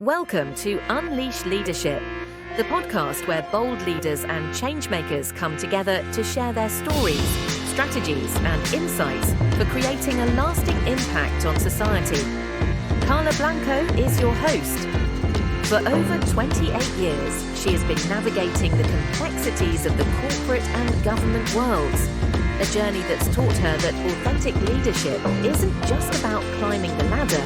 Welcome to Unleash Leadership, the podcast where bold leaders and changemakers come together to share their stories, strategies, and insights for creating a lasting impact on society. Carla Blanco is your host. For over 28 years, she has been navigating the complexities of the corporate and government worlds, a journey that's taught her that authentic leadership isn't just about climbing the ladder.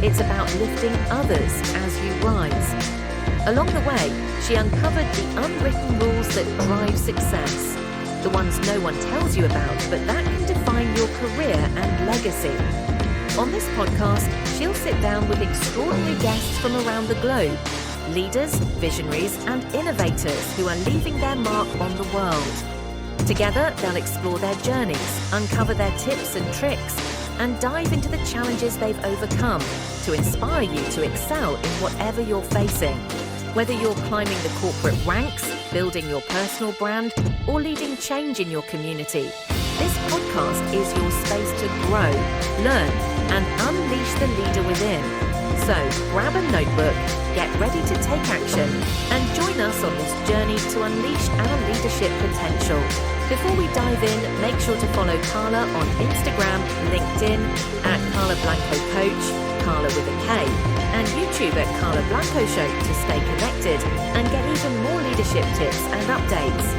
It's about lifting others as you rise. Along the way, she uncovered the unwritten rules that drive success, the ones no one tells you about, but that can define your career and legacy. On this podcast, she'll sit down with extraordinary guests from around the globe, leaders, visionaries, and innovators who are leaving their mark on the world. Together, they'll explore their journeys, uncover their tips and tricks, and dive into the challenges they've overcome to inspire you to excel in whatever you're facing. Whether you're climbing the corporate ranks, building your personal brand, or leading change in your community, this podcast is your space to grow, learn, and unleash the leader within. So grab a notebook, get ready to take action, and join us on this journey to unleash our leadership potential. Before we dive in, make sure to follow Carla on Instagram, LinkedIn, at Carla Blanco Coach, Carla with a K, and YouTube at Carla Blanco Show to stay connected and get even more leadership tips and updates.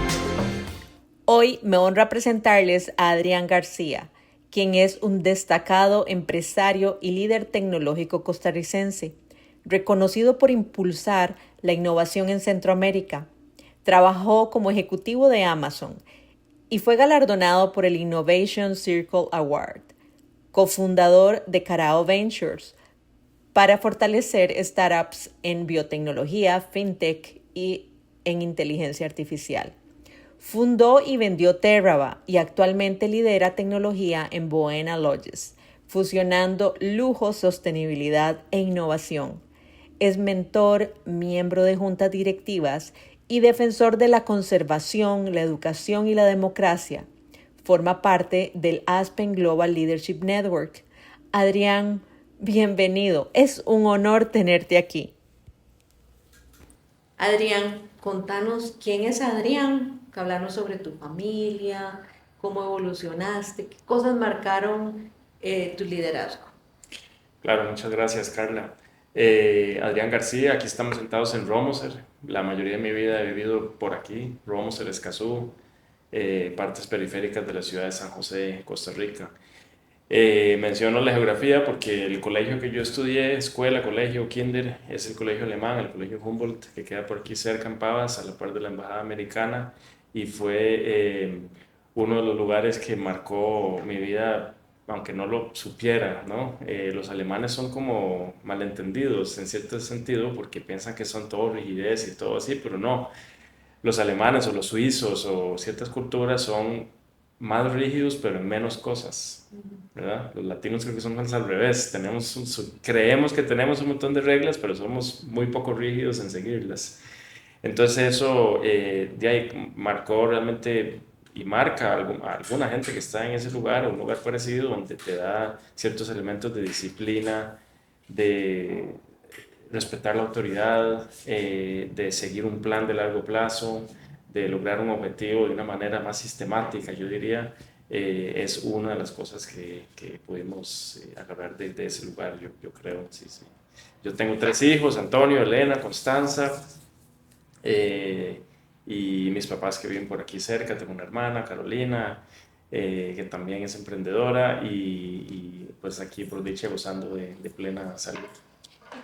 Hoy me honra presentarles a Adrián García, quien es un destacado empresario y líder tecnológico costarricense, reconocido por impulsar la innovación en Centroamérica. Trabajó como ejecutivo de Amazon y fue galardonado por el Innovation Circle Award, cofundador de Carao Ventures, para fortalecer startups en biotecnología, fintech y en inteligencia artificial. Fundó y vendió Terraba y actualmente lidera tecnología en Boena Lodges, fusionando lujo, sostenibilidad e innovación. Es mentor, miembro de juntas directivas y defensor de la conservación, la educación y la democracia. Forma parte del Aspen Global Leadership Network. Adrián, bienvenido. Es un honor tenerte aquí. Adrián, contanos quién es Adrián, hablarnos sobre tu familia, cómo evolucionaste, qué cosas marcaron tu liderazgo. Claro, muchas gracias, Carla. Adrián García, aquí estamos sentados en Romoser. La mayoría de mi vida he vivido por aquí, Romoser, Escazú, partes periféricas de la ciudad de San José, Costa Rica. Menciono la geografía porque el colegio que yo estudié, escuela, colegio, kinder, es el colegio alemán, el colegio Humboldt, que queda por aquí cerca en Pavas, a la par de la embajada americana, y fue uno de los lugares que marcó mi vida, aunque no lo supiera, ¿no? Los alemanes son como malentendidos en cierto sentido porque piensan que son todo rigidez y todo así, pero no. Los alemanes o los suizos o ciertas culturas son más rígidos pero en menos cosas, ¿verdad? Los latinos creo que somos al revés, creemos que tenemos un montón de reglas pero somos muy poco rígidos en seguirlas. Entonces eso de ahí marcó realmente y marca a alguna gente que está en ese lugar o un lugar parecido donde te da ciertos elementos de disciplina, de respetar la autoridad, de seguir un plan de largo plazo, de lograr un objetivo de una manera más sistemática, yo diría, es una de las cosas que pudimos agarrar de ese lugar, yo creo, sí, sí. Yo tengo 3 hijos, Antonio, Elena, Constanza, y mis papás que viven por aquí cerca, tengo una hermana, Carolina, que también es emprendedora y pues aquí por dicha gozando de plena salud.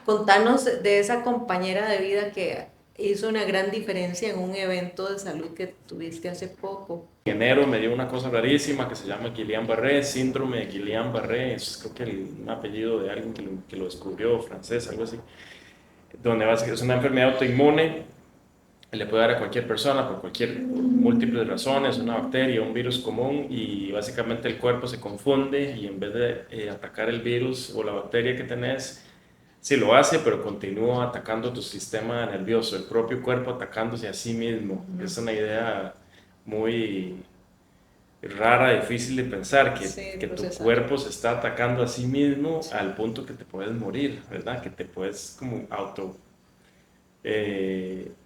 Contanos de esa compañera de vida que hizo una gran diferencia en un evento de salud que tuviste hace poco. En enero me dio una cosa rarísima que se llama Guillain-Barré, síndrome de Guillain-Barré, es creo que un apellido de alguien que lo descubrió, francés, algo así, donde es una enfermedad autoinmune, le puede dar a cualquier persona por múltiples razones, una bacteria, un virus común, y básicamente el cuerpo se confunde y en vez de atacar el virus o la bacteria que tenés, sí lo hace, pero continúa atacando tu sistema nervioso, el propio cuerpo atacándose a sí mismo. Es una idea muy rara, difícil de pensar, Sí, que tu procesar. cuerpo se está atacando a sí mismo al punto que te puedes morir, ¿verdad? Que te puedes como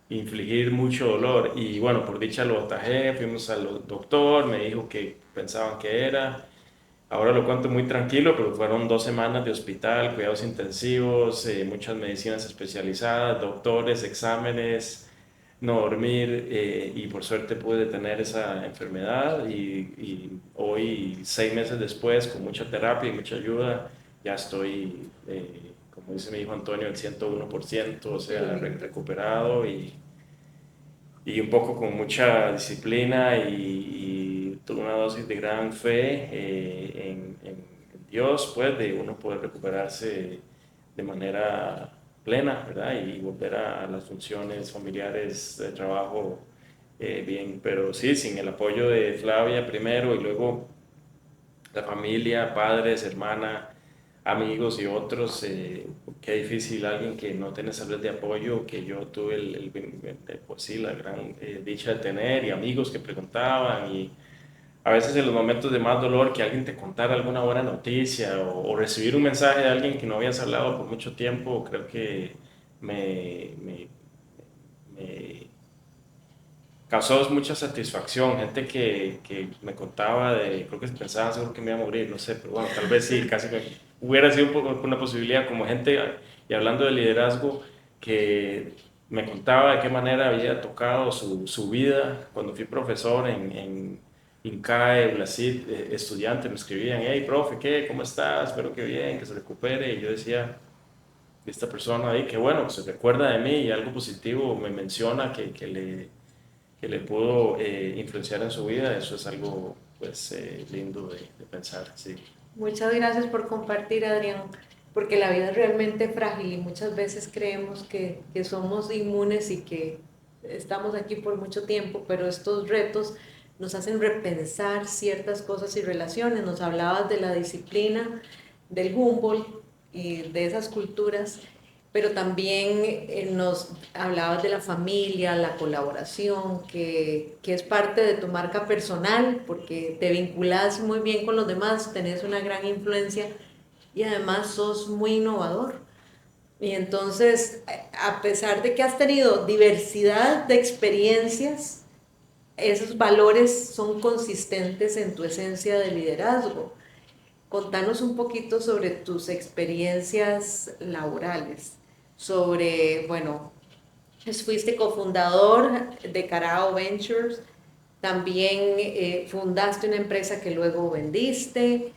infligir mucho dolor. Y bueno, por dicha lo atajé, fuimos al doctor, me dijo que pensaban que era. Ahora lo cuento muy tranquilo, pero fueron 2 semanas de hospital, cuidados intensivos, muchas medicinas especializadas, doctores, exámenes, no dormir, y por suerte pude detener esa enfermedad y hoy, 6 meses después, con mucha terapia y mucha ayuda, ya estoy, como dice mi hijo Antonio, al 101%, o Qué sea, lindo. recuperado y un poco con mucha disciplina y toda una dosis de gran fe en Dios, pues, de uno poder recuperarse de manera plena, ¿verdad? Y volver a las funciones familiares de trabajo bien. Pero sí, sin el apoyo de Flavia primero y luego la familia, padres, hermana, amigos y otros, qué difícil alguien que no tiene esa red de apoyo que yo tuve pues sí, la gran dicha de tener y amigos que preguntaban y a veces en los momentos de más dolor que alguien te contara alguna buena noticia o recibir un mensaje de alguien que no habías hablado por mucho tiempo, creo que me, me, me causó mucha satisfacción. Gente que me contaba creo que pensaban seguro que me iba a morir, no sé, pero bueno, tal vez sí, casi me, hubiera sido un poco una posibilidad como gente, y hablando de liderazgo, que me contaba de qué manera había tocado su vida cuando fui profesor en INCAE, Blasit, estudiantes me escribían, hey, profe, ¿qué? ¿Cómo estás? Espero que bien, que se recupere. Y yo decía, esta persona ahí, qué bueno, que se recuerda de mí y algo positivo me menciona que le pudo influenciar en su vida, eso es algo pues lindo de pensar, sí. Muchas gracias por compartir, Adrián, porque la vida es realmente frágil y muchas veces creemos que somos inmunes y que estamos aquí por mucho tiempo, pero estos retos nos hacen repensar ciertas cosas y relaciones. Nos hablabas de la disciplina del Humboldt y de esas culturas, pero también nos hablabas de la familia, la colaboración, que es parte de tu marca personal, porque te vinculas muy bien con los demás, tenés una gran influencia y además sos muy innovador. Y entonces, a pesar de que has tenido diversidad de experiencias, esos valores son consistentes en tu esencia de liderazgo. Contanos un poquito sobre tus experiencias laborales, sobre, bueno, fuiste cofundador de Carao Ventures, también fundaste una empresa que luego vendiste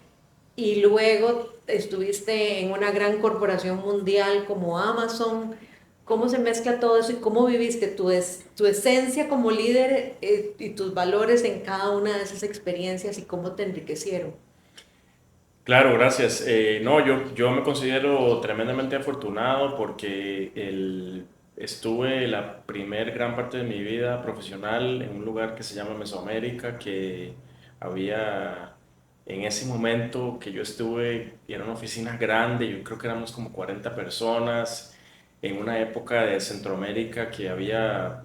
y luego estuviste en una gran corporación mundial como Amazon. ¿Cómo se mezcla todo eso y cómo viviste tu esencia como líder y tus valores en cada una de esas experiencias y cómo te enriquecieron? Claro, gracias. No, yo me considero tremendamente afortunado porque estuve la primer gran parte de mi vida profesional en un lugar que se llama Mesoamérica, que había en ese momento que yo estuve, y era una oficina grande, yo creo que éramos como 40 personas, en una época de Centroamérica que había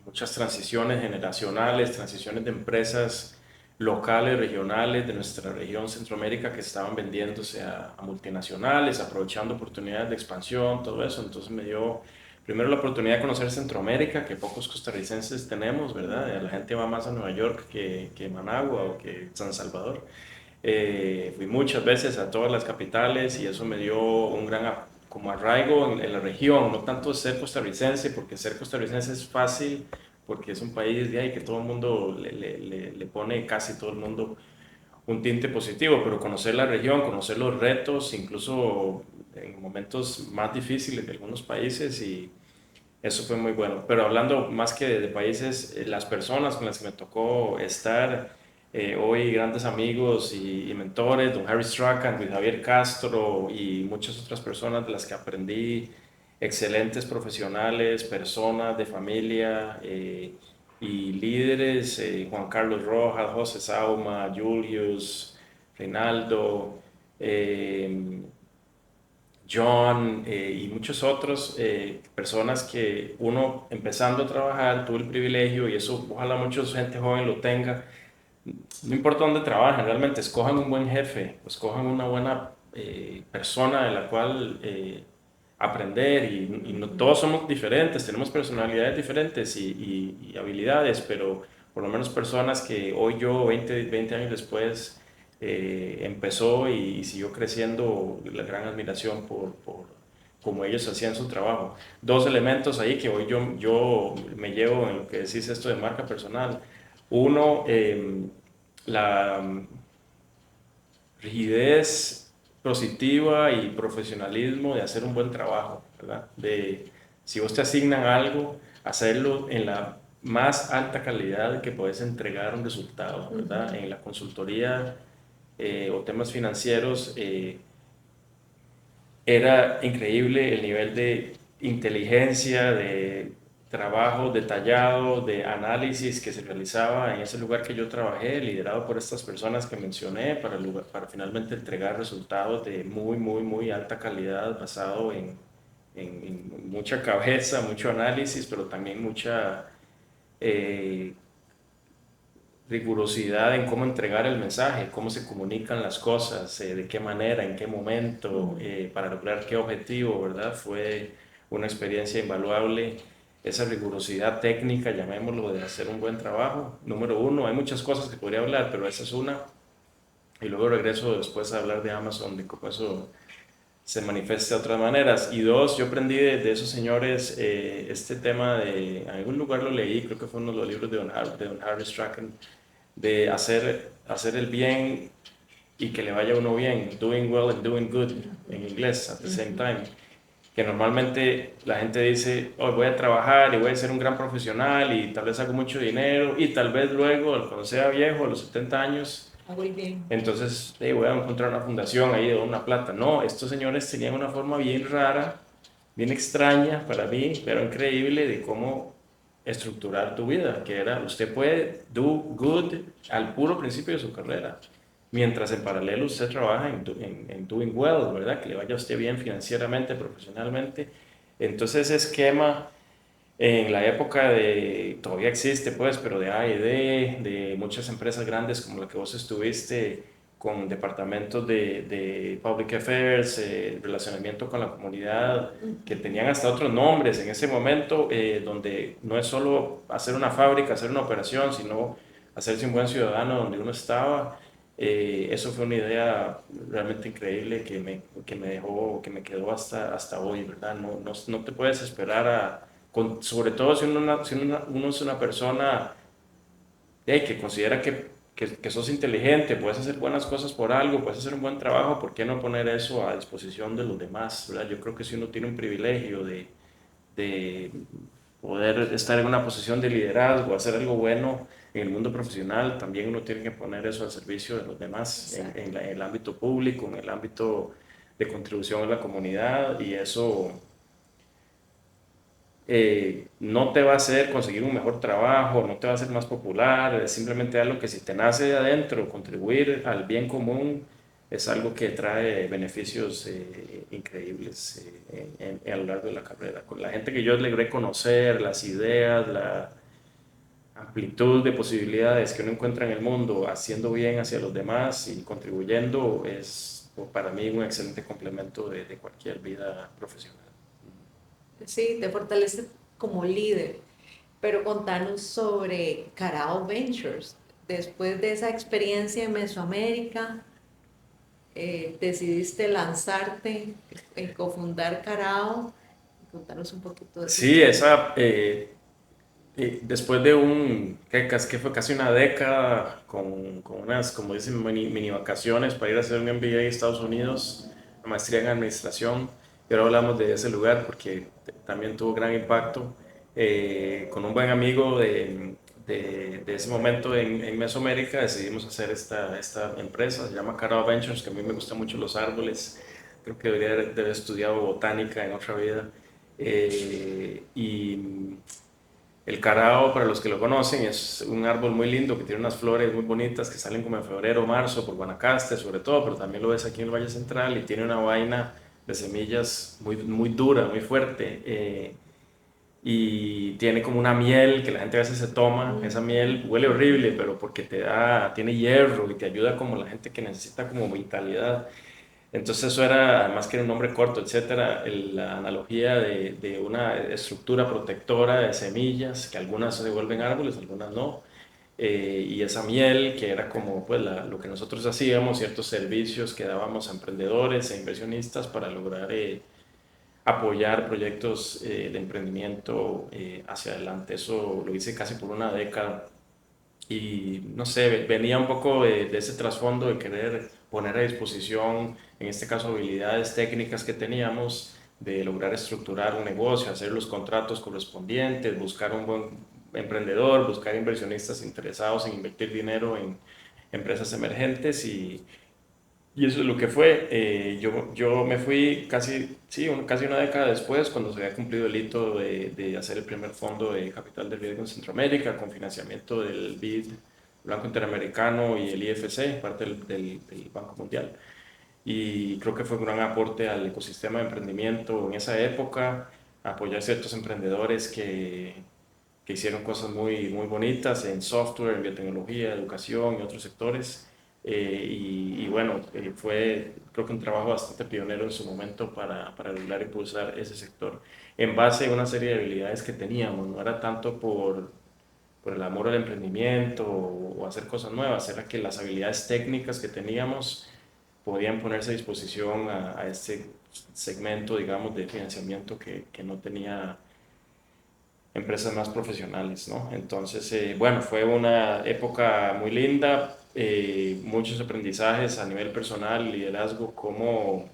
muchas transiciones generacionales, transiciones de empresas locales, regionales de nuestra región Centroamérica que estaban vendiéndose a multinacionales, aprovechando oportunidades de expansión, todo eso. Entonces me dio primero la oportunidad de conocer Centroamérica, que pocos costarricenses tenemos, ¿verdad? La gente va más a Nueva York que Managua o que San Salvador. Fui muchas veces a todas las capitales y eso me dio un gran como arraigo en la región, no tanto ser costarricense, porque ser costarricense es fácil, porque es un país de ahí que todo el mundo le pone, casi todo el mundo, un tinte positivo, pero conocer la región, conocer los retos, incluso en momentos más difíciles de algunos países y eso fue muy bueno. Pero hablando más que de países, las personas con las que me tocó estar, hoy grandes amigos y mentores, don Harry Strachan, Luis Javier Castro y muchas otras personas de las que aprendí, excelentes profesionales, personas de familia y líderes, Juan Carlos Rojas, José Sauma, Julius, Reinaldo. eh, John y muchos otros personas que uno empezando a trabajar tuvo el privilegio y eso ojalá mucha gente joven lo tenga no importa dónde trabajen, realmente escojan un buen jefe, escojan una buena persona de la cual aprender y no, todos somos diferentes, tenemos personalidades diferentes y habilidades, pero por lo menos personas que hoy yo, 20 años después, empezó y siguió creciendo, la gran admiración por cómo ellos hacían su trabajo. Dos elementos ahí que hoy yo me llevo en lo que decís esto de marca personal. Uno, la rigidez positiva y profesionalismo de hacer un buen trabajo, ¿verdad? De si vos te asignan algo, hacerlo en la más alta calidad que puedes entregar un resultado, ¿verdad? En la consultoría o temas financieros, era increíble el nivel de inteligencia, de trabajo detallado, de análisis que se realizaba en ese lugar que yo trabajé, liderado por estas personas que mencioné, para finalmente entregar resultados de muy alta calidad, basado en mucha cabeza, mucho análisis, pero también mucha eh, rigurosidad en cómo entregar el mensaje, cómo se comunican las cosas, de qué manera, en qué momento, para lograr qué objetivo, ¿verdad? Fue una experiencia invaluable. Esa rigurosidad técnica, llamémoslo, de hacer un buen trabajo. Número uno, hay muchas cosas que podría hablar, pero esa es una. Y luego regreso después a hablar de Amazon, de cómo eso se manifiesta de otras maneras. Y dos, yo aprendí de esos señores este tema en algún lugar lo leí, creo que fue uno de los libros de Don Harry Strachan, de hacer el bien y que le vaya a uno bien, doing well and doing good en inglés, at the same time. Que normalmente la gente dice, hoy voy a trabajar y voy a ser un gran profesional y tal vez hago mucho dinero y tal vez luego, cuando sea viejo, a los 70 años, Hago el bien. entonces voy a encontrar una fundación ahí de una plata. No, estos señores tenían una forma bien rara, bien extraña para mí, pero increíble de cómo estructurar tu vida, que era, usted puede do good al puro principio de su carrera, mientras en paralelo usted trabaja en doing well, ¿verdad? Que le vaya a usted bien financieramente, profesionalmente. Entonces ese esquema en la época todavía existe pues, pero de A&D, de muchas empresas grandes como la que vos estuviste, con departamentos de Public Affairs, relacionamiento con la comunidad, que tenían hasta otros nombres en ese momento, donde no es solo hacer una fábrica, hacer una operación, sino hacerse un buen ciudadano donde uno estaba. Eso fue una idea realmente increíble que me dejó, que me quedó hasta hoy, ¿verdad? No te puedes esperar sobre todo si uno es una persona que considera que sos inteligente, puedes hacer buenas cosas por algo, puedes hacer un buen trabajo, ¿por qué no poner eso a disposición de los demás? ¿Verdad? Yo creo que si uno tiene un privilegio de poder estar en una posición de liderazgo, hacer algo bueno en el mundo profesional, también uno tiene que poner eso al servicio de los demás, en el ámbito público, en el ámbito de contribución a la comunidad, y eso no te va a hacer conseguir un mejor trabajo, no te va a hacer más popular, es simplemente algo que si te nace de adentro, contribuir al bien común, es algo que trae beneficios increíbles a lo largo de la carrera. Con la gente que yo logré conocer, las ideas, la amplitud de posibilidades que uno encuentra en el mundo, haciendo bien hacia los demás y contribuyendo, es para mí un excelente complemento de cualquier vida profesional. Sí, te fortalece como líder. Pero contanos sobre Carao Ventures. Después de esa experiencia en Mesoamérica, decidiste lanzarte, cofundar Carao. Contanos un poquito de esa Sí, historia. después de que fue casi una década con unas, como dicen, mini vacaciones para ir a hacer un MBA a Estados Unidos, una maestría en administración, y ahora hablamos de ese lugar porque también tuvo gran impacto, con un buen amigo de ese momento en Mesoamérica decidimos hacer esta empresa, se llama Carao Ventures, que a mí me gustan mucho los árboles, creo que debería de haber estudiado botánica en otra vida. Y el carao, para los que lo conocen, es un árbol muy lindo que tiene unas flores muy bonitas que salen como en febrero o marzo por Guanacaste, sobre todo, pero también lo ves aquí en el Valle Central y tiene una vaina de semillas muy dura, muy fuerte. y tiene como una miel que la gente a veces se toma. Esa miel huele horrible, pero porque tiene hierro y te ayuda como la gente que necesita como vitalidad. Entonces eso era, además que era un nombre corto, etcétera, la analogía de una estructura protectora de semillas, que algunas se vuelven árboles, algunas no. Y esa miel, que era como pues, lo que nosotros hacíamos, ciertos servicios que dábamos a emprendedores e inversionistas para lograr apoyar proyectos de emprendimiento hacia adelante. Eso lo hice casi por una década y no sé, venía un poco de ese trasfondo de querer poner a disposición, en este caso, habilidades técnicas que teníamos, de lograr estructurar un negocio, hacer los contratos correspondientes, buscar un buen emprendedor, buscar inversionistas interesados en invertir dinero en empresas emergentes y eso es lo que fue. Yo me fui casi, sí, casi una década después, cuando se había cumplido el hito de hacer el primer fondo de capital de riesgo en Centroamérica, con financiamiento del BID, Banco Interamericano y el IFC, parte del Banco Mundial. Y creo que fue un gran aporte al ecosistema de emprendimiento en esa época, apoyar ciertos emprendedores que hicieron cosas muy, muy bonitas en software, en biotecnología, educación y otros sectores. Y bueno, fue creo que un trabajo bastante pionero en su momento para lograr impulsar ese sector en base a una serie de habilidades que teníamos. No era tanto por el amor al emprendimiento o hacer cosas nuevas, era que las habilidades técnicas que teníamos podían ponerse a disposición a este segmento, digamos, de financiamiento que no tenía empresas más profesionales, ¿no? Entonces, bueno, fue una época muy linda, muchos aprendizajes a nivel personal, liderazgo, como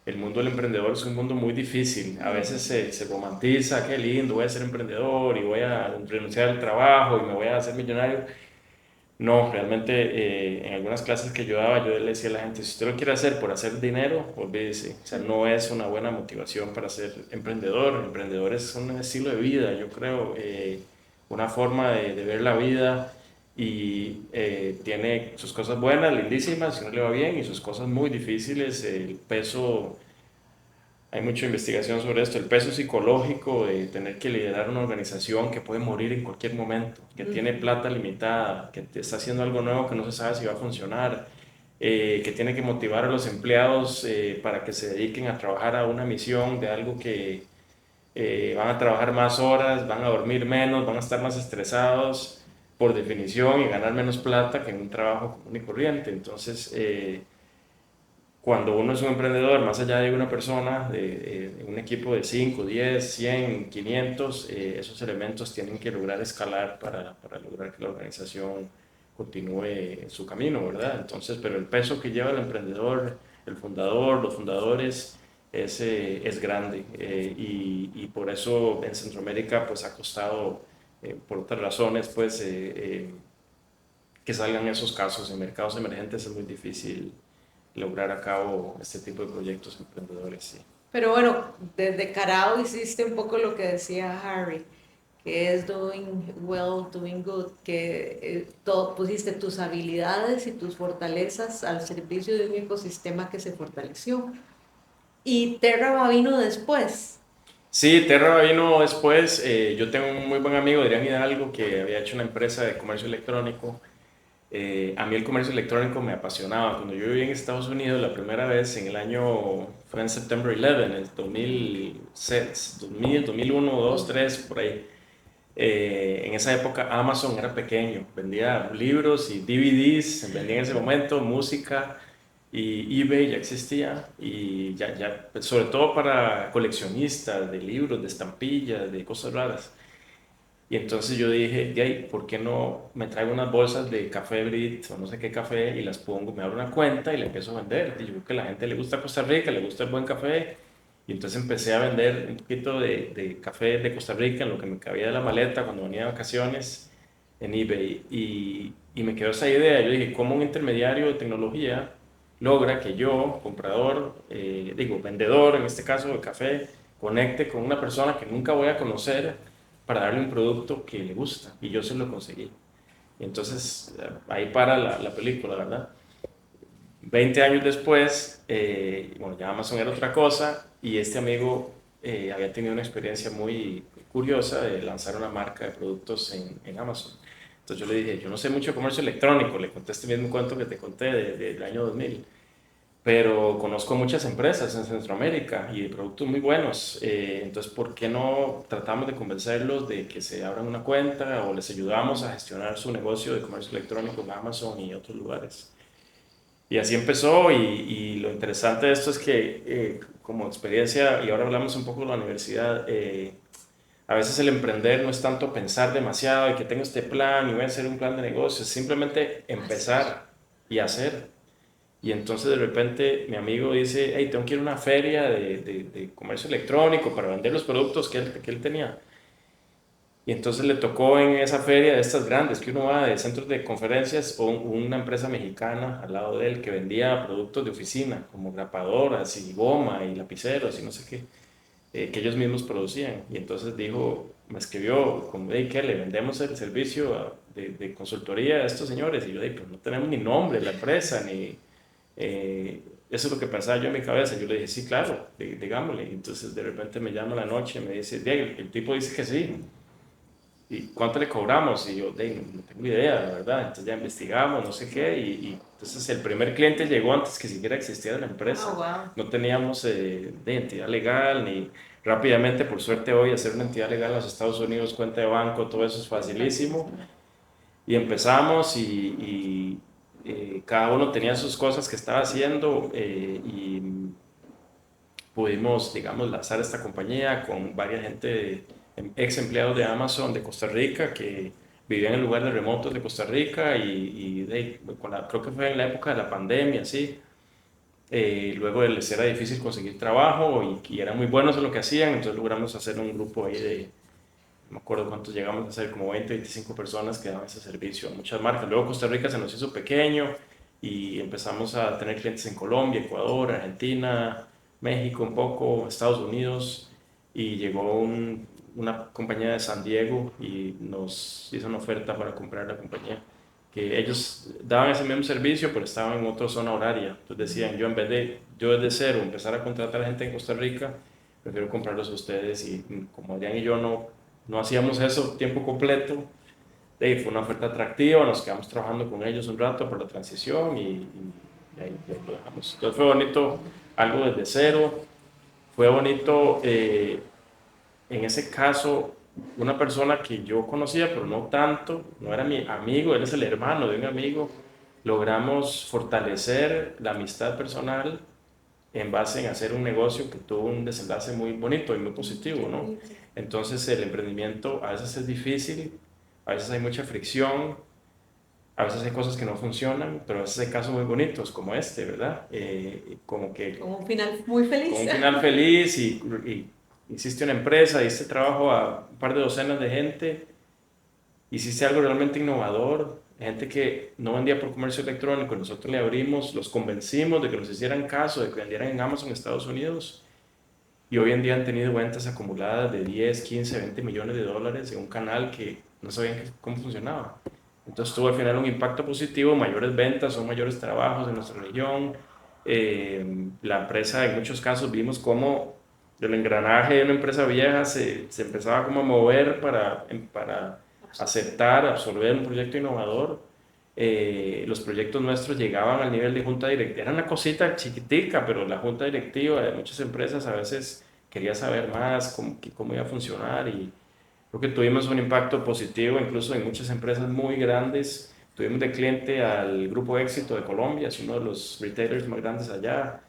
el mundo del emprendedor es un mundo muy difícil. A veces se romantiza, qué lindo, voy a ser emprendedor y voy a renunciar al trabajo y me voy a hacer millonario. No, realmente en algunas clases que yo daba, yo le decía a la gente, si usted lo quiere hacer por hacer dinero, olvídese. O sea, no es una buena motivación para ser emprendedor. Emprendedor es un estilo de vida, yo creo, una forma de ver la vida y tiene sus cosas buenas, lindísimas, si no le va bien, y sus cosas muy difíciles. El peso, hay mucha investigación sobre esto, el peso psicológico de tener que liderar una organización que puede morir en cualquier momento, que tiene plata limitada, que está haciendo algo nuevo que no se sabe si va a funcionar, que tiene que motivar a los empleados para que se dediquen a trabajar a una misión de algo que van a trabajar más horas, van a dormir menos, van a estar más estresados por definición y ganar menos plata que en un trabajo común y corriente. Entonces, cuando uno es un emprendedor, más allá de una persona, de un equipo de 5, 10, 100, 500, esos elementos tienen que lograr escalar para lograr que la organización continúe su camino, ¿verdad? Entonces, pero el peso que lleva el emprendedor, el fundador, los fundadores, es grande y por eso en Centroamérica pues ha costado, por otras razones, pues que salgan esos casos. En mercados emergentes es muy difícil lograr a cabo este tipo de proyectos emprendedores, sí. Pero bueno, desde Carao hiciste un poco lo que decía Harry, que es doing well, doing good, que pusiste tus habilidades y tus fortalezas al servicio de un ecosistema que se fortaleció. Y Terra vino después. Sí, Terra vino después. Yo tengo un muy buen amigo, Adrián Hidalgo, que había hecho una empresa de comercio electrónico. A mí el comercio electrónico me apasionaba. Cuando yo viví en Estados Unidos la primera vez, en el año, fue en September 11, en el 2006, 2000, 2001, 2, 3, por ahí. En esa época Amazon era pequeño, vendía libros y DVDs, vendía en ese momento música y eBay ya existía y ya, sobre todo para coleccionistas de libros, de estampillas, de cosas raras. Y entonces yo dije, de ahí, ¿por qué no me traigo unas bolsas de café Brit o no sé qué café y las pongo, me abro una cuenta y la empiezo a vender? Y yo creo que a la gente le gusta Costa Rica, le gusta el buen café. Y entonces empecé a vender un poquito de café de Costa Rica en lo que me cabía de la maleta cuando venía de vacaciones en eBay. Y me quedó esa idea. Yo dije, ¿cómo un intermediario de tecnología logra que yo, comprador, vendedor en este caso de café, conecte con una persona que nunca voy a conocer para darle un producto que le gusta? Y yo se lo conseguí. Y entonces ahí para la película, ¿verdad? 20 años después, bueno, ya Amazon era otra cosa y este amigo había tenido una experiencia muy curiosa de lanzar una marca de productos en Amazon. Entonces yo le dije, yo no sé mucho de comercio electrónico, le conté este mismo cuento que te conté del año 2000, pero conozco muchas empresas en Centroamérica y productos muy buenos. Entonces, ¿por qué no tratamos de convencerlos de que se abran una cuenta o les ayudamos a gestionar su negocio de comercio electrónico en Amazon y otros lugares? Y así empezó y lo interesante de esto es que como experiencia, y ahora hablamos un poco de la universidad, a veces el emprender no es tanto pensar demasiado y que tengo este plan y voy a hacer un plan de negocios, es simplemente empezar y hacer. Y entonces de repente mi amigo dice, hey, tengo que ir a una feria de comercio electrónico para vender los productos que él tenía. Y entonces le tocó en esa feria de estas grandes que uno va de centros de conferencias o una empresa mexicana al lado de él que vendía productos de oficina como grapadoras y goma y lapiceros y no sé qué, que ellos mismos producían. Y entonces dijo, me escribió como, hey, ¿qué? Le vendemos el servicio de consultoría a estos señores. Y yo, hey, pues no tenemos ni nombre, la empresa, ni... eso es lo que pensaba yo en mi cabeza. Yo le dije, sí, claro, digámosle. Y entonces de repente me llama la noche y me dice, Diego, el tipo dice que sí. ¿Y cuánto le cobramos? Y yo, no tengo idea, la verdad. Entonces ya investigamos, no sé qué. Y entonces el primer cliente llegó antes que siquiera existiera la empresa. Oh, wow. No teníamos de entidad legal, ni rápidamente, por suerte hoy, hacer una entidad legal en los Estados Unidos, cuenta de banco, todo eso es facilísimo. Y empezamos y cada uno tenía sus cosas que estaba haciendo y pudimos, digamos, lanzar esta compañía con varias gente, ex empleados de Amazon de Costa Rica que vivían en lugares remotos de Costa Rica creo que fue en la época de la pandemia, sí. Luego les era difícil conseguir trabajo y eran muy buenos en lo que hacían, entonces logramos hacer un grupo ahí de, no me acuerdo cuántos llegamos a ser, como 20, 25 personas que daban ese servicio a muchas marcas. Luego Costa Rica se nos hizo pequeño y empezamos a tener clientes en Colombia, Ecuador, Argentina, México un poco, Estados Unidos, y llegó una compañía de San Diego y nos hizo una oferta para comprar la compañía, que ellos daban ese mismo servicio pero estaban en otra zona horaria. Entonces decían, yo en vez de yo desde cero empezar a contratar gente en Costa Rica, prefiero comprarlos a ustedes. Y como Adrián y yo no hacíamos eso tiempo completo, fue una oferta atractiva, nos quedamos trabajando con ellos un rato por la transición y ahí lo dejamos. Entonces fue bonito, algo desde cero, fue bonito en ese caso, una persona que yo conocía, pero no tanto, no era mi amigo, él es el hermano de un amigo, logramos fortalecer la amistad personal en base en hacer un negocio que tuvo un desenlace muy bonito y muy positivo, ¿no? Entonces el emprendimiento a veces es difícil, a veces hay mucha fricción, a veces hay cosas que no funcionan, pero a veces hay casos muy bonitos como este, ¿verdad? Como que Con un final muy feliz. con un final feliz y hiciste una empresa, diste trabajo a un par de docenas de gente, hiciste algo realmente innovador, gente que no vendía por comercio electrónico, nosotros le abrimos, los convencimos de que nos hicieran caso, de que vendieran en Amazon en Estados Unidos, y hoy en día han tenido ventas acumuladas de 10, 15, 20 millones de dólares en un canal que no sabían cómo funcionaba. Entonces tuvo al final un impacto positivo, mayores ventas, son mayores trabajos en nuestra región. La empresa en muchos casos vimos cómo el engranaje de una empresa vieja se empezaba como a mover para aceptar, absorber un proyecto innovador. Los proyectos nuestros llegaban al nivel de junta directiva. Era una cosita chiquitica, pero la junta directiva de muchas empresas a veces quería saber más cómo iba a funcionar y creo que tuvimos un impacto positivo incluso en muchas empresas muy grandes. Tuvimos de cliente al Grupo Éxito de Colombia, es uno de los retailers más grandes allá,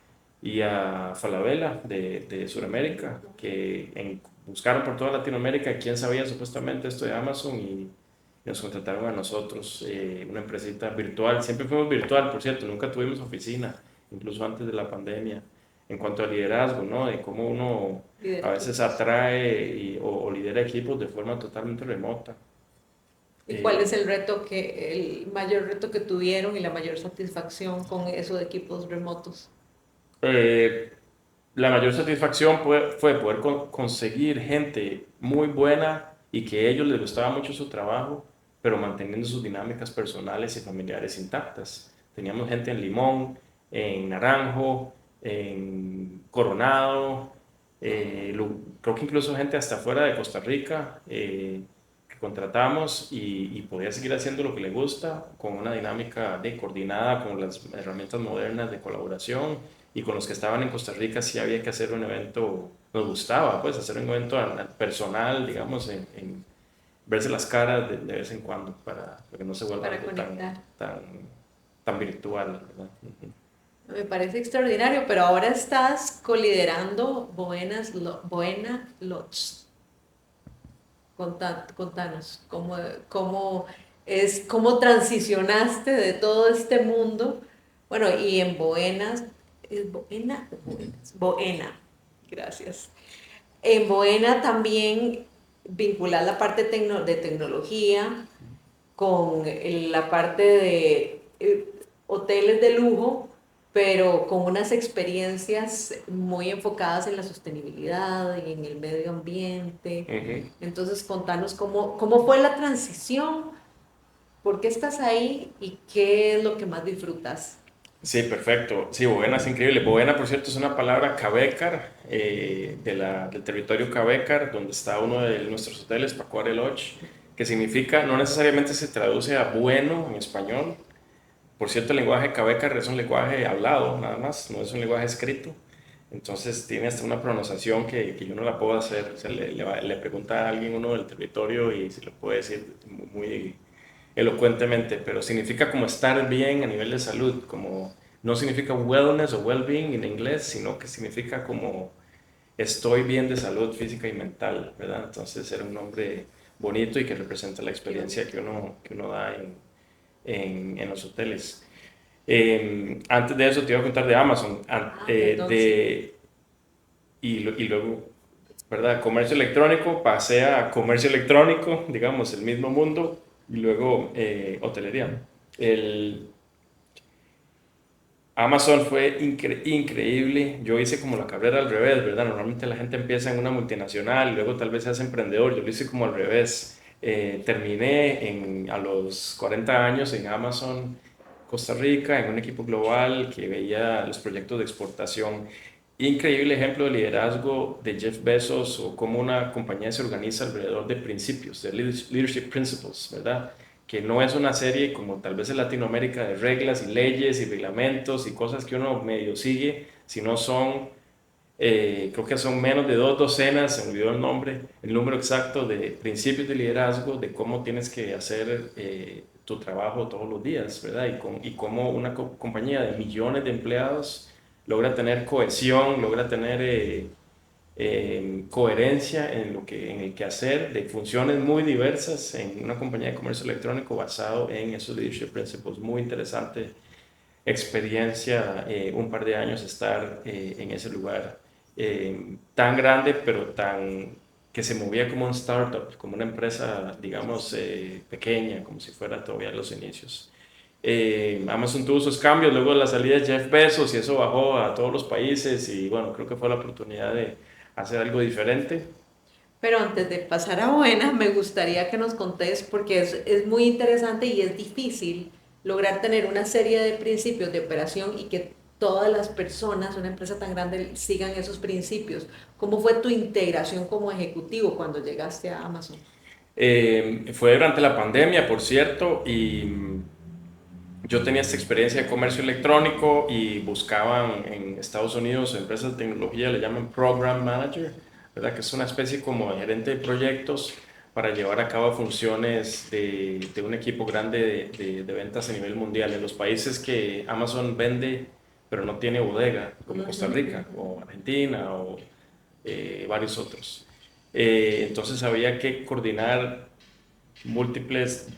y a Falabella de Sudamérica, que buscaron por toda Latinoamérica quién sabía supuestamente esto de Amazon y nos contrataron a nosotros, una empresita virtual. Siempre fuimos virtual, por cierto, nunca tuvimos oficina, incluso antes de la pandemia. En cuanto a liderazgo, ¿no? De cómo uno a veces atrae o lidera equipos de forma totalmente remota. ¿Y cuál es el mayor reto que tuvieron y la mayor satisfacción con eso de equipos remotos? Eh, la mayor satisfacción fue poder conseguir gente muy buena y que a ellos les gustaba mucho su trabajo, pero manteniendo sus dinámicas personales y familiares intactas. Teníamos gente en Limón, en Naranjo, en Coronado, Creo que incluso gente hasta fuera de Costa Rica que contratamos y podía seguir haciendo lo que le gusta con una dinámica coordinada con las herramientas modernas de colaboración y con los que estaban en Costa Rica sí había que hacer un evento, nos gustaba pues hacer un evento personal, digamos, en verse las caras de vez en cuando para que no se vuelva Para algo conectar. tan virtual, ¿verdad? Ujú. Me parece extraordinario, pero ahora estás coliderando Boena Lodge. Contanos, cómo transicionaste de todo este mundo. Bueno, y en Boenas, ¿es Boena o Boenas? Boena, gracias. En Boena también vincular la parte de tecnología con la parte de hoteles de lujo, pero con unas experiencias muy enfocadas en la sostenibilidad y en el medio ambiente. Ujú. Entonces, contanos cómo fue la transición, por qué estás ahí y qué es lo que más disfrutas. Sí, perfecto. Sí, Bovena es increíble. Bovena, por cierto, es una palabra Cavécar, del territorio Cavécar, donde está uno de nuestros hoteles, Pacuare Lodge, que significa, no necesariamente se traduce a bueno en español. Por cierto, el lenguaje Cavécar es un lenguaje hablado, nada más, no es un lenguaje escrito. Entonces tiene hasta una pronunciación que yo no la puedo hacer. O sea, le pregunta a alguien uno del territorio y se lo puede decir muy elocuentemente, pero significa como estar bien a nivel de salud, como no significa wellness o well-being en inglés, sino que significa como estoy bien de salud física y mental, ¿verdad? Entonces era un nombre bonito y que representa la Qué experiencia bonito. que uno da en los hoteles. Antes de eso te iba a contar de Amazon, Perdón, sí. y luego, ¿verdad? Comercio electrónico, pasé a comercio electrónico, digamos, el mismo mundo, y luego hotelería. El Amazon fue increíble. Yo hice como la carrera al revés, ¿verdad? Normalmente la gente empieza en una multinacional y luego tal vez se hace emprendedor. Yo lo hice como al revés. Terminé a los 40 años en Amazon Costa Rica, en un equipo global que veía los proyectos de exportación. Increíble ejemplo de liderazgo de Jeff Bezos o cómo una compañía se organiza alrededor de principios, de leadership principles, ¿verdad? Que no es una serie como tal vez en Latinoamérica de reglas y leyes y reglamentos y cosas que uno medio sigue, sino son, creo que son menos de 2 docenas, se me olvidó el número exacto de principios de liderazgo, de cómo tienes que hacer tu trabajo todos los días, ¿verdad? Y cómo una compañía de millones de empleados logra tener cohesión, logra tener coherencia en el quehacer de funciones muy diversas en una compañía de comercio electrónico basado en esos leadership principles. Muy interesante experiencia, un par de años estar en ese lugar tan grande, pero que se movía como un startup, como una empresa, digamos, pequeña, como si fuera todavía los inicios. Amazon tuvo sus cambios, luego de la salida de Jeff Bezos y eso bajó a todos los países y bueno, creo que fue la oportunidad de hacer algo diferente. Pero antes de pasar a Buena, me gustaría que nos contés, porque es muy interesante y es difícil lograr tener una serie de principios de operación y que todas las personas, una empresa tan grande, sigan esos principios. ¿Cómo fue tu integración como ejecutivo cuando llegaste a Amazon? Fue durante la pandemia, por cierto, y yo tenía esta experiencia de comercio electrónico y buscaban en Estados Unidos, empresas de tecnología le llaman Program Manager, ¿verdad? Que es una especie como de gerente de proyectos para llevar a cabo funciones de un equipo grande de ventas a nivel mundial en los países que Amazon vende, pero no tiene bodega, como Costa Ujú, Rica ujú. o Argentina o varios otros. Entonces había que coordinar múltiples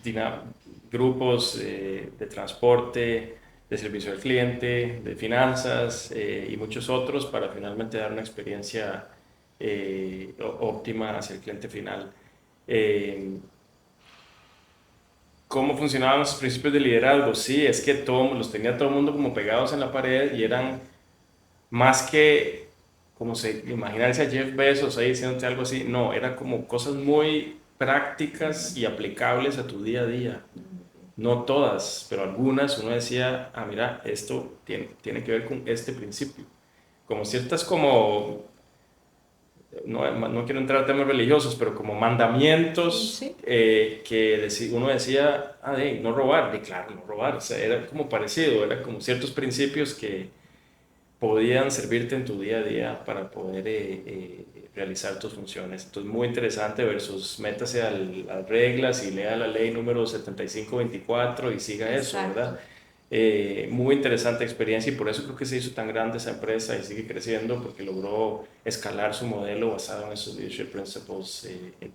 grupos de transporte, de servicio al cliente, de finanzas y muchos otros para finalmente dar una experiencia óptima hacia el cliente final. Eh, ¿Cómo funcionaban los principios de liderazgo? Sí, es que los tenía todo el mundo como pegados en la pared y eran más que como se imaginarse a Jeff Bezos ahí diciéndote algo así, no, era como cosas muy prácticas y aplicables a tu día a día. No todas, pero algunas uno decía, ah, mira, esto tiene que ver con este principio. Como ciertas como no quiero entrar a temas religiosos, pero como mandamientos Sí. que uno decía, no robar, claro, no robar, o sea, era como parecido, era como ciertos principios que podían servirte en tu día a día para poder realizar tus funciones. Entonces, muy interesante versus métase a las reglas y lea la ley número 7524 y siga eso, Exacto. ¿verdad? Muy interesante experiencia y por eso creo que se hizo tan grande esa empresa y sigue creciendo porque logró escalar su modelo basado en esos leadership principles,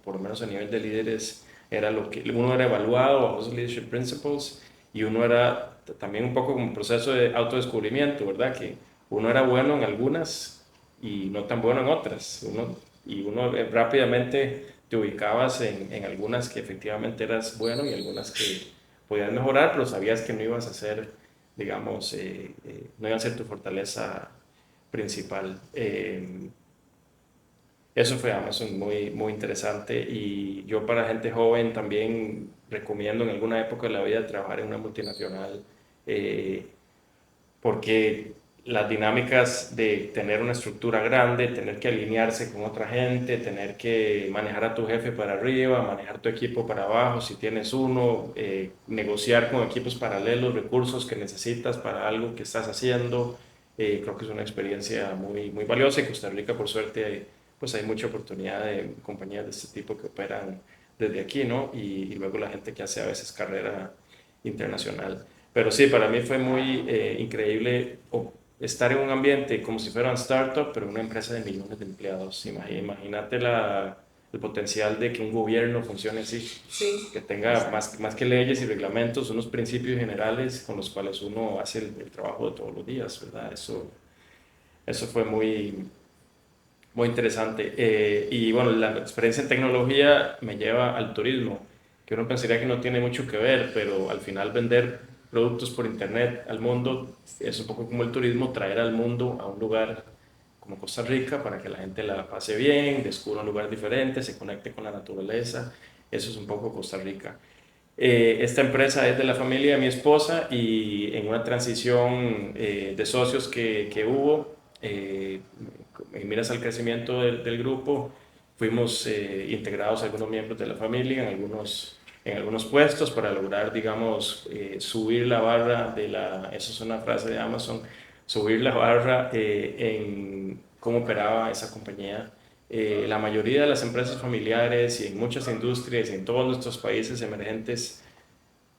por lo menos a nivel de líderes era lo que uno era evaluado bajo esos leadership principles y uno era también un poco como un proceso de autodescubrimiento, ¿verdad? Que uno era bueno en algunas y no tan bueno en otras. Uno rápidamente te ubicabas en algunas que efectivamente eras bueno y algunas que podías mejorar, pero sabías que no ibas a ser, digamos, no iba a ser tu fortaleza principal. Eso fue Amazon muy, muy interesante y yo para gente joven también recomiendo en alguna época de la vida trabajar en una multinacional eh, porque las dinámicas de tener una estructura grande, tener que alinearse con otra gente, tener que manejar a tu jefe para arriba, manejar tu equipo para abajo, si tienes uno, negociar con equipos paralelos, recursos que necesitas para algo que estás haciendo, creo que es una experiencia muy, muy valiosa y Costa Rica, por suerte, pues hay mucha oportunidad de compañías de este tipo que operan desde aquí, ¿no? Y luego la gente que hace a veces carrera internacional. Pero sí, para mí fue muy increíble estar en un ambiente como si fuera un startup, pero una empresa de millones de empleados. Imagínate el potencial de que un gobierno funcione así, Sí, que tenga exacto. más que leyes y reglamentos, unos principios generales con los cuales uno hace el trabajo de todos los días, ¿verdad? Eso fue muy, muy interesante. Y bueno, la experiencia en tecnología me lleva al turismo, que uno pensaría que no tiene mucho que ver, pero al final vender productos por internet al mundo es un poco como el turismo, traer al mundo a un lugar como Costa Rica para que la gente la pase bien, descubra un lugar diferente, se conecte con la naturaleza. Eso es un poco Costa Rica. Esta empresa es de la familia de mi esposa y en una transición de socios que hubo, en miras al crecimiento del grupo, fuimos integrados algunos miembros de la familia en algunos puestos para lograr, digamos, subir la barra eso es una frase de Amazon, subir la barra en cómo operaba esa compañía. La mayoría de las empresas familiares y en muchas industrias y en todos nuestros países emergentes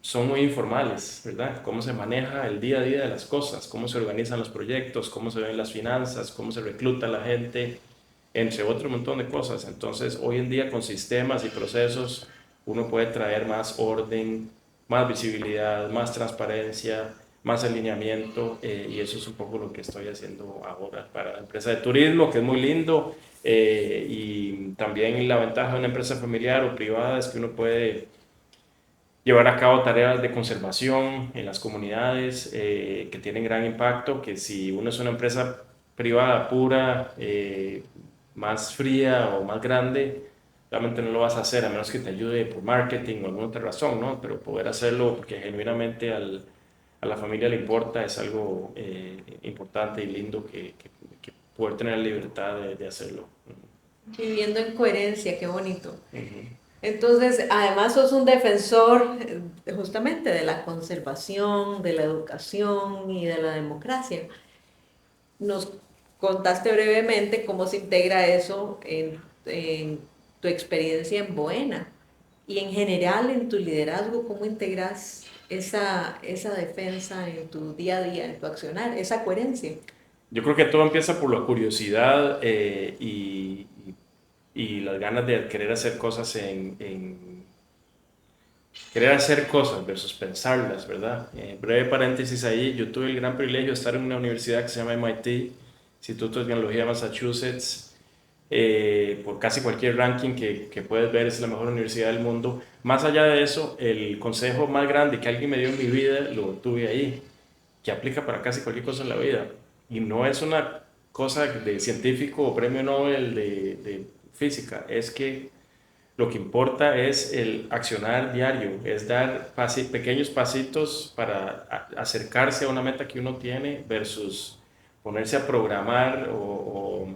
son muy informales, ¿verdad? Cómo se maneja el día a día de las cosas, cómo se organizan los proyectos, cómo se ven las finanzas, cómo se recluta la gente, entre otro montón de cosas. Entonces, hoy en día con sistemas y procesos, uno puede traer más orden, más visibilidad, más transparencia, más alineamiento, y eso es un poco lo que estoy haciendo ahora para la empresa de turismo, que es muy lindo, y también la ventaja de una empresa familiar o privada es que uno puede llevar a cabo tareas de conservación en las comunidades que tienen gran impacto, que si uno es una empresa privada pura, más fría o más grande, realmente no lo vas a hacer a menos que te ayude por marketing o alguna otra razón, ¿no? Pero poder hacerlo porque genuinamente a la familia le importa es algo importante y lindo que poder tener la libertad de hacerlo. Viviendo en coherencia, qué bonito. Ujú. Entonces, además sos un defensor justamente de la conservación, de la educación y de la democracia. Nos contaste brevemente cómo se integra eso en tu experiencia en Boena y en general en tu liderazgo, cómo integras esa defensa en tu día a día, en tu accionar, esa coherencia. Yo creo que todo empieza por la curiosidad y las ganas de querer hacer cosas querer hacer cosas versus pensarlas, ¿verdad? Breve paréntesis ahí, yo tuve el gran privilegio de estar en una universidad que se llama MIT, Instituto de Tecnología de Massachusetts, por casi cualquier ranking que puedes ver es la mejor universidad del mundo. Más allá de eso, el consejo más grande que alguien me dio en mi vida lo tuve ahí, que aplica para casi cualquier cosa en la vida. Y no es una cosa de científico o premio Nobel de física, es que lo que importa es el accionar diario, es dar pequeños pasitos para acercarse a una meta que uno tiene versus ponerse a programar o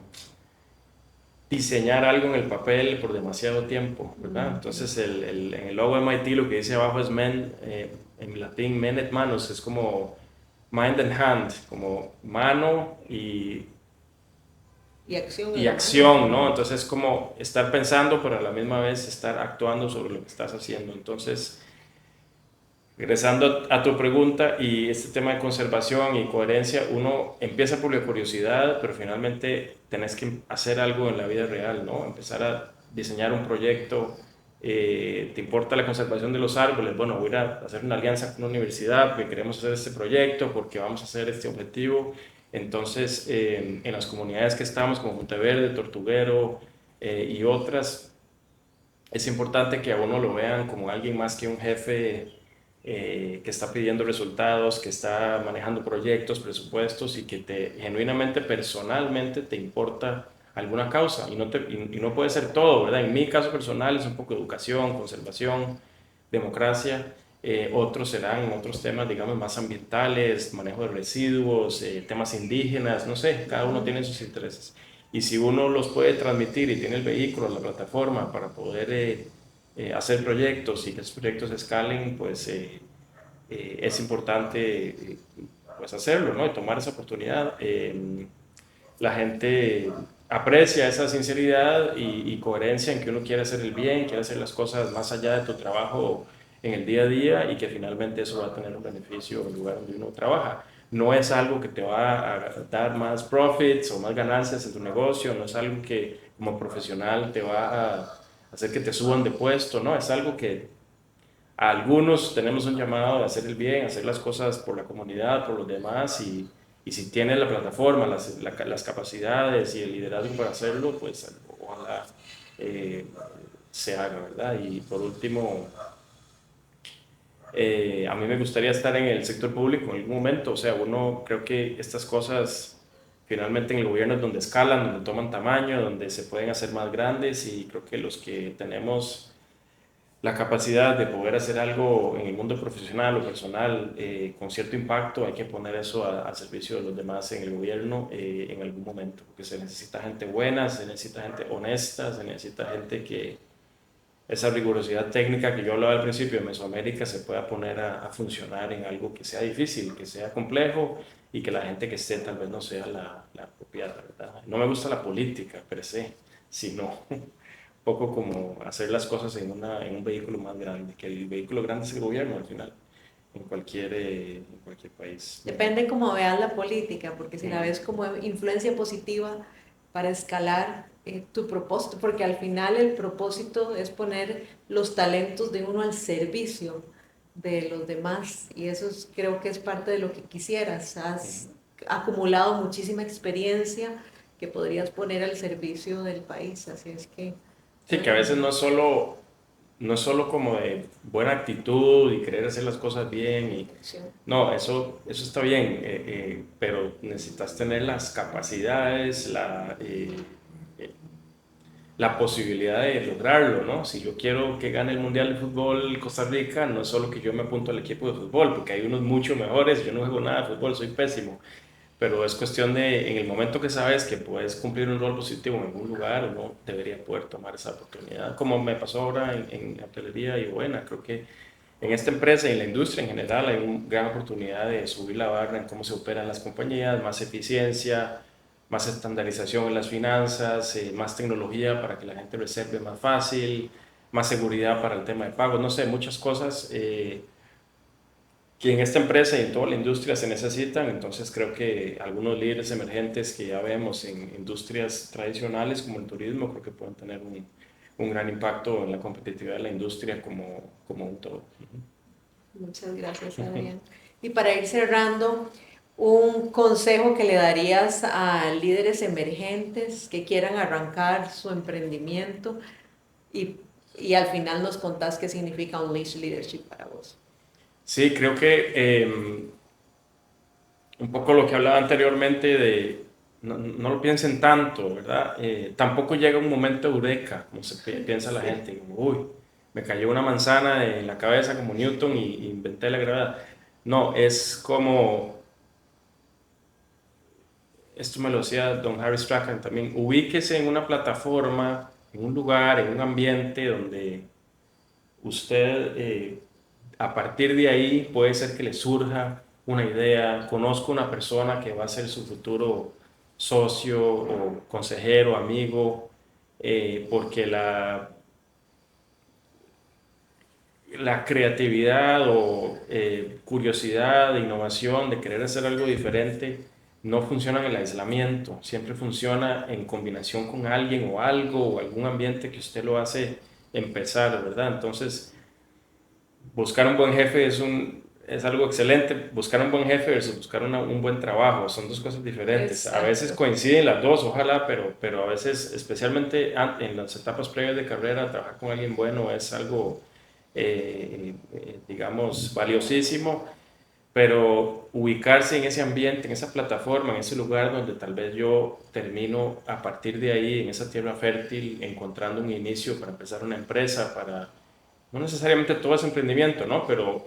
diseñar algo en el papel por demasiado tiempo, ¿verdad? Entonces en el logo de MIT lo que dice abajo es en latín, men et manus, es como mind and hand, como mano y acción, ¿no? Entonces es como estar pensando, pero a la misma vez estar actuando sobre lo que estás haciendo. Entonces, regresando a tu pregunta y este tema de conservación y coherencia, uno empieza por la curiosidad, pero finalmente tenés que hacer algo en la vida real, ¿no? Empezar a diseñar un proyecto. ¿Te importa la conservación de los árboles? Bueno, voy a hacer una alianza con una universidad porque queremos hacer este proyecto, porque vamos a hacer este objetivo. Entonces, en las comunidades que estamos, como Monteverde, Tortuguero y otras, es importante que a uno lo vean como alguien más que un jefe que está pidiendo resultados, que está manejando proyectos, presupuestos y que genuinamente, personalmente te importa alguna causa y no puede ser todo, ¿verdad? En mi caso personal es un poco educación, conservación, democracia. Otros serán otros temas, digamos, más ambientales, manejo de residuos, temas indígenas, no sé, cada uno tiene sus intereses. Y si uno los puede transmitir y tiene el vehículo, la plataforma para poder hacer proyectos y que esos proyectos escalen, pues es importante pues hacerlo, ¿no? Y tomar esa oportunidad. La gente aprecia esa sinceridad y coherencia en que uno quiere hacer el bien, quiere hacer las cosas más allá de tu trabajo en el día a día y que finalmente eso va a tener un beneficio en el lugar donde uno trabaja. No es algo que te va a dar más profits o más ganancias en tu negocio, no es algo que como profesional te va a hacer que te suban de puesto, no, es algo que a algunos tenemos un llamado de hacer el bien, hacer las cosas por la comunidad, por los demás y si tienes la plataforma, las capacidades y el liderazgo para hacerlo, pues ojalá se haga, ¿verdad? Y por último, a mí me gustaría estar en el sector público en algún momento, o sea, uno creo que estas cosas finalmente en el gobierno es donde escalan, donde toman tamaño, donde se pueden hacer más grandes y creo que los que tenemos la capacidad de poder hacer algo en el mundo profesional o personal con cierto impacto, hay que poner eso al servicio de los demás en el gobierno en algún momento, porque se necesita gente buena, se necesita gente honesta, se necesita gente que esa rigurosidad técnica que yo hablaba al principio de Mesoamérica se pueda poner a funcionar en algo que sea difícil, que sea complejo y que la gente que esté tal vez no sea la apropiada, ¿verdad? No me gusta la política per se, sino poco como hacer las cosas en un vehículo más grande, que el vehículo grande es el gobierno al final, en cualquier país. Depende cómo veas la política, porque si la Mm. ves como influencia positiva para escalar tu propósito, porque al final el propósito es poner los talentos de uno al servicio de los demás, y creo que es parte de lo que quisieras. Has acumulado muchísima experiencia que podrías poner al servicio del país, así es que... Sí, que a veces no es solo como de buena actitud y querer hacer las cosas bien y no, eso está bien, pero necesitas tener las capacidades, la posibilidad de lograrlo, ¿no? Si yo quiero que gane el Mundial de Fútbol Costa Rica, no es solo que yo me apunto al equipo de fútbol, porque hay unos mucho mejores, yo no juego nada de fútbol, soy pésimo, pero es cuestión de, en el momento que sabes que puedes cumplir un rol positivo en algún lugar, uno debería poder tomar esa oportunidad, como me pasó ahora en hotelería y buena, creo que en esta empresa y en la industria en general hay una gran oportunidad de subir la barra en cómo se operan las compañías, más eficiencia, más estandarización en las finanzas, más tecnología para que la gente reserve más fácil, más seguridad para el tema de pagos, no sé, muchas cosas que en esta empresa y en toda la industria se necesitan. Entonces creo que algunos líderes emergentes que ya vemos en industrias tradicionales como el turismo, creo que pueden tener un gran impacto en la competitividad de la industria como un todo. Muchas gracias, Adrián. Y para ir cerrando, un consejo que le darías a líderes emergentes que quieran arrancar su emprendimiento y al final nos contás qué significa Unleash Leadership para vos. Sí, creo que un poco lo que hablaba anteriormente de no lo piensen tanto, ¿verdad? Tampoco llega un momento eureka, como piensa la gente, como, uy, me cayó una manzana en la cabeza como Newton y inventé la gravedad. No, es como esto me lo decía don Harry Strachan también, ubíquese en una plataforma, en un lugar, en un ambiente donde usted a partir de ahí puede ser que le surja una idea, conozco una persona que va a ser su futuro socio o consejero, amigo, porque la creatividad o curiosidad, innovación, de querer hacer algo diferente, no funciona en el aislamiento, siempre funciona en combinación con alguien o algo o algún ambiente que usted lo hace empezar, ¿verdad? Entonces, buscar un buen jefe es algo excelente. Buscar un buen jefe versus buscar un buen trabajo son dos cosas diferentes. A veces Exacto. coinciden las dos, ojalá, pero a veces, especialmente en las etapas previas de carrera, trabajar con alguien bueno es algo, digamos, valiosísimo. Pero ubicarse en ese ambiente, en esa plataforma, en ese lugar donde tal vez yo termino a partir de ahí, en esa tierra fértil, encontrando un inicio para empezar una empresa, para no necesariamente todo es emprendimiento, ¿no? Pero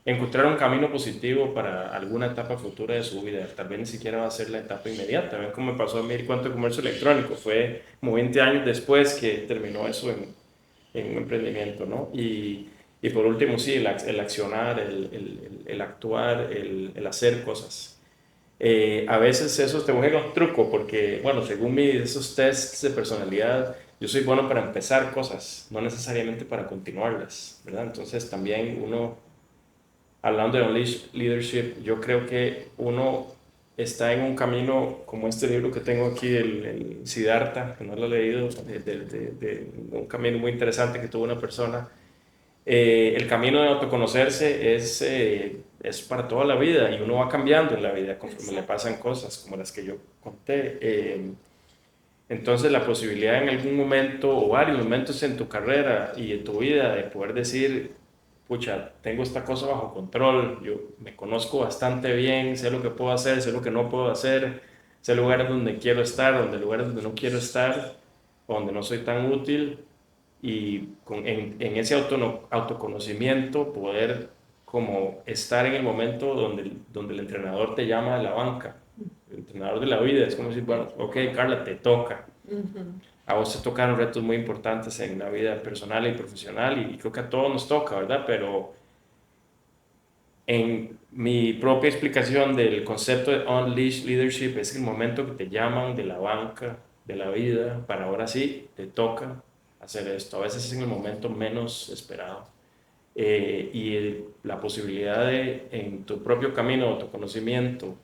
encontrar un camino positivo para alguna etapa futura de su vida. Tal vez ni siquiera va a ser la etapa inmediata. Ven cómo me pasó a mí el cuento de comercio electrónico. Fue como 20 años después que terminó eso en un emprendimiento, ¿no? Y por último, sí, el accionar, el actuar, el hacer cosas. A veces eso te juega un truco porque, bueno, según esos tests de personalidad, yo soy bueno para empezar cosas, no necesariamente para continuarlas, ¿verdad? Entonces también uno, hablando de Unleash Leadership, yo creo que uno está en un camino como este libro que tengo aquí, el Siddhartha, que no lo he leído, de un camino muy interesante que tuvo una persona. El camino de autoconocerse es para toda la vida y uno va cambiando en la vida conforme le pasan cosas como las que yo conté. Entonces la posibilidad en algún momento o varios momentos en tu carrera y en tu vida de poder decir, pucha, tengo esta cosa bajo control, yo me conozco bastante bien, sé lo que puedo hacer, sé lo que no puedo hacer, sé lugares donde quiero estar, donde lugares donde no quiero estar, donde no soy tan útil y en ese autoconocimiento poder como estar en el momento donde el entrenador te llama a la banca, el entrenador de la vida, es como decir, bueno, ok, Carla, te toca. A vos te tocaron retos muy importantes en la vida personal y profesional y creo que a todos nos toca, ¿verdad? Pero en mi propia explicación del concepto de Unleash Leadership es el momento que te llaman de la banca, de la vida, para ahora sí, te toca hacer esto. A veces es en el momento menos esperado. La posibilidad de, en tu propio camino de autoconocimiento,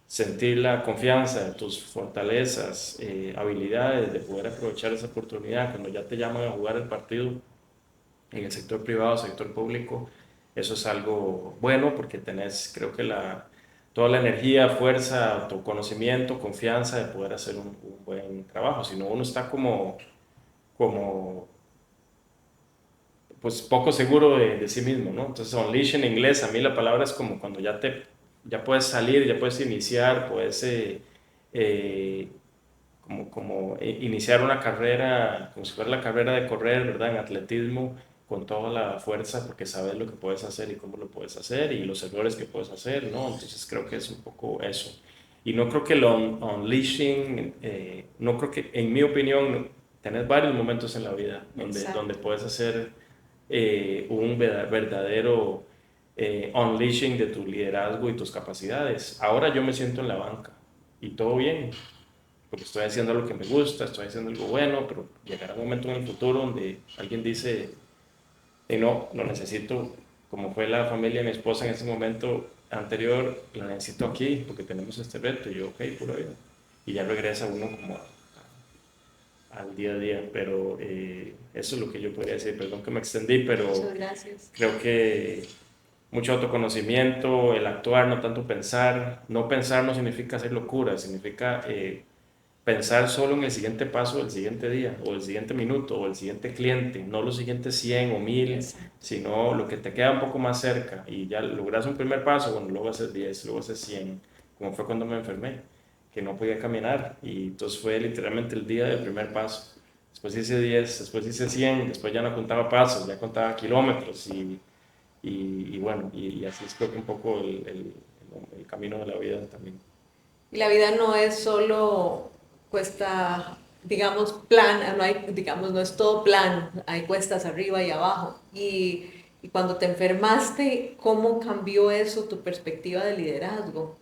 sentir la confianza de tus fortalezas, habilidades, de poder aprovechar esa oportunidad cuando ya te llaman a jugar el partido en el sector privado, sector público, eso es algo bueno porque tenés, creo que toda la energía, fuerza, autoconocimiento, confianza de poder hacer un buen trabajo. Si no, uno está como pues poco seguro de sí mismo, ¿no? Entonces, unleash en inglés, a mí la palabra es como cuando ya puedes salir, ya puedes iniciar, puedes eh, iniciar una carrera, como si fuera la carrera de correr, ¿verdad? En atletismo, con toda la fuerza, porque sabes lo que puedes hacer y cómo lo puedes hacer y los errores que puedes hacer, ¿no? Entonces creo que es un poco eso. Y no creo que lo unleashing, no creo que, en mi opinión, tenés varios momentos en la vida donde puedes hacer un verdadero unleashing de tu liderazgo y tus capacidades. Ahora yo me siento en la banca y todo bien, porque estoy haciendo lo que me gusta, estoy haciendo algo bueno, pero llegará un momento en el futuro donde alguien dice, no, lo necesito, como fue la familia de mi esposa en ese momento anterior, lo necesito aquí porque tenemos este reto, y yo, ok, pura vida. Y ya regresa uno como al día a día, pero eso es lo que yo podría decir, perdón que me extendí, pero Muchas gracias. creo que mucho autoconocimiento, el actuar, no tanto pensar. No pensar no significa hacer locura, significa pensar solo en el siguiente paso del siguiente día, o el siguiente minuto, o el siguiente cliente, no los siguientes 100 o 1000, sino lo que te queda un poco más cerca. Y ya logras un primer paso, bueno, luego haces 10, luego haces 100, como fue cuando me enfermé, que no podía caminar. Y entonces fue literalmente el día del primer paso. Después hice 10, después hice 100, después ya no contaba pasos, ya contaba kilómetros y bueno, y así es creo que un poco el camino de la vida también. Y la vida no es solo cuesta, digamos, plan, no hay, digamos, no es todo plan, hay cuestas arriba y abajo. Y cuando te enfermaste, ¿cómo cambió eso tu perspectiva de liderazgo?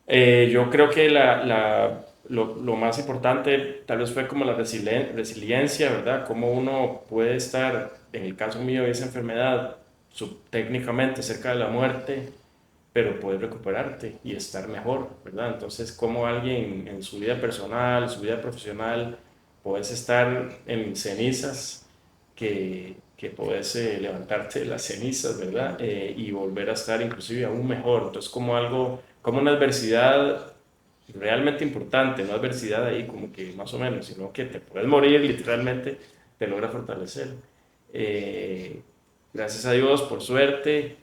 Yo creo que lo más importante tal vez fue como la resiliencia, ¿verdad? Cómo uno puede estar, en el caso mío de esa enfermedad, técnicamente cerca de la muerte, pero poder recuperarte y estar mejor, ¿verdad? Entonces, cómo alguien en su vida personal, su vida profesional, puedes estar en cenizas, que puedes levantarte de las cenizas, ¿verdad? Y volver a estar inclusive aún mejor. Entonces, como algo, como una adversidad realmente importante, no adversidad ahí como que más o menos, sino que te puedes morir literalmente, te logra fortalecer. Eh, Gracias a Dios, por suerte,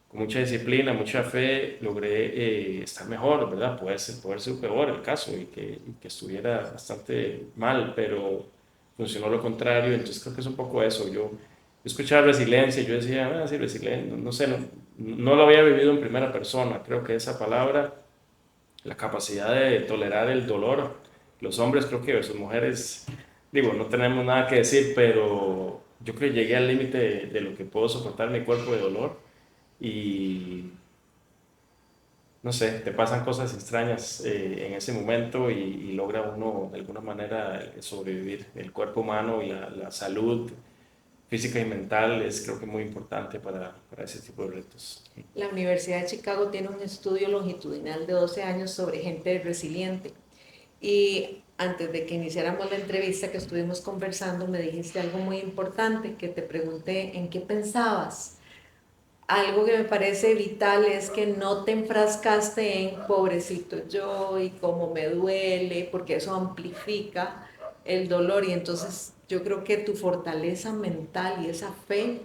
con mucha disciplina, mucha fe, logré estar mejor, ¿verdad? Poder ser peor el caso y que estuviera bastante mal, pero funcionó lo contrario, entonces creo que es un poco eso. Yo escuchaba resiliencia y yo decía, ah, sí, resiliencia, no sé, no lo había vivido en primera persona, creo que esa palabra, la capacidad de tolerar el dolor, los hombres creo que versus mujeres, digo, no tenemos nada que decir, pero yo creo que llegué al límite de lo que puedo soportar mi cuerpo de dolor y no sé, te pasan cosas extrañas en ese momento y logra uno de alguna manera sobrevivir. El cuerpo humano y la salud física y mental es creo que muy importante para ese tipo de retos. La Universidad de Chicago tiene un estudio longitudinal de 12 años sobre gente resiliente. Y antes de que iniciáramos la entrevista que estuvimos conversando, me dijiste algo muy importante, que te pregunté en qué pensabas. Algo que me parece vital es que no te enfrascaste en pobrecito yo y cómo me duele, porque eso amplifica el dolor. Y entonces yo creo que tu fortaleza mental y esa fe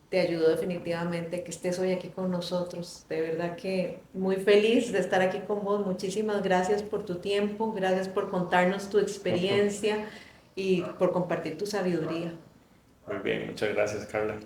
te ayudó definitivamente que estés hoy aquí con nosotros. De verdad que muy feliz de estar aquí con vos. Muchísimas gracias por tu tiempo, gracias por contarnos tu experiencia y por compartir tu sabiduría. Muy bien, muchas gracias, Carla.